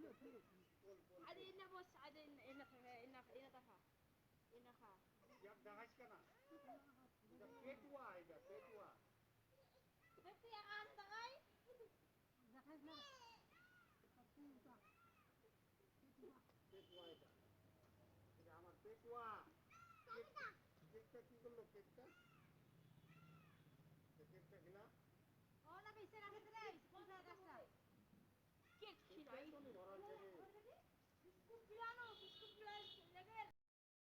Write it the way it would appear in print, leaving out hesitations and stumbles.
عادي إنا بص عادي إنا تفا إنا خا Jak dahas ka na? Da petwa ida petwa. بس يا عاد أي Petwa ida. Ida আমার petwa. কেকটা কি করলো কেকটা? কেকটা কিনা? Oh, lagi istirahat terus.